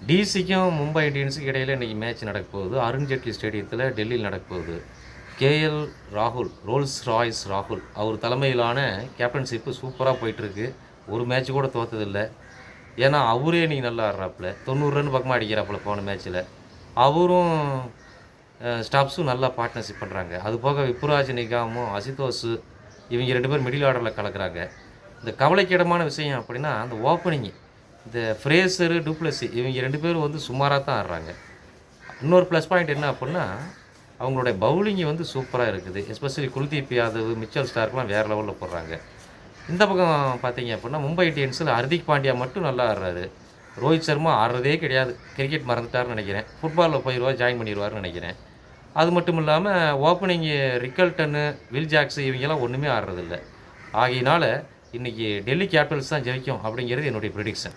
டிசிக்கும் மும்பை இந்தியன்ஸுக்கும் இடையில இன்றைக்கி மேட்ச் நடக்க போகுது. அருண்ஜேட்லி ஸ்டேடியத்தில் டெல்லியில் நடக்க போகுது. கேஎல் ராகுல், ரோல்ஸ் ராய்ஸ் ராகுல் அவர் தலைமையிலான கேப்டன்ஷிப்பு சூப்பராக போயிட்டுருக்கு. ஒரு மேட்ச் கூட தோற்றதில்லை. ஏன்னா அவரே இன்றைக்கி நல்லா ஆடுறாப்புல. 90 ரன் பக்கமாக அடிக்கிறாப்புல போன மேட்ச்சில். அவரும் ஸ்டாப்ஸும் நல்லா பார்ட்னர்ஷிப் பண்ணுறாங்க. அது போக விப்புராஜ் நிகாமும் அசிதோஸு இவங்க 2 பேர் மிடில் ஆர்டரில் கலக்கிறாங்க. இந்த கவலைக்கிடமான விஷயம் அப்படின்னா அந்த ஓப்பனிங்கு, இந்த ஃப்ரேசரு, டூப்ளசி இவங்க 2 பேரும் வந்து சுமாராக தான் ஆடுறாங்க. இன்னொரு ப்ளஸ் பாயிண்ட் என்ன அப்படின்னா அவங்களுடைய பவுலிங்கு வந்து சூப்பராக இருக்குது. எஸ்பெஷலி குல்தீப் யாதவ், மிச்சல் ஸ்டார்க்லாம் வேறு லெவலில் போடுறாங்க. இந்த பக்கம் பார்த்தீங்க அப்படின்னா மும்பை இந்தியன்ஸில் ஹர்திக் பாண்டியா மட்டும் நல்லா ஆடுறாரு. ரோஹித் சர்மா ஆடுறதே கிடையாது. கிரிக்கெட் மறந்துட்டார்னு நினைக்கிறேன். ஃபுட்பாலில் போயிடுவார், ஜாயின் பண்ணிடுவார்னு நினைக்கிறேன். அது மட்டும் இல்லாமல் ஓப்பனிங்கு ரிக்கல்டனு, வில் ஜாக்ஸு இவங்கெல்லாம் ஒன்றுமே ஆடுறதில்ல. ஆகையினால் இன்றைக்கி டெல்லி கேபிட்டல்ஸ் தான் ஜெயிக்கும் அப்படிங்கிறது என்னுடைய ப்ரெடிக்ஷன்.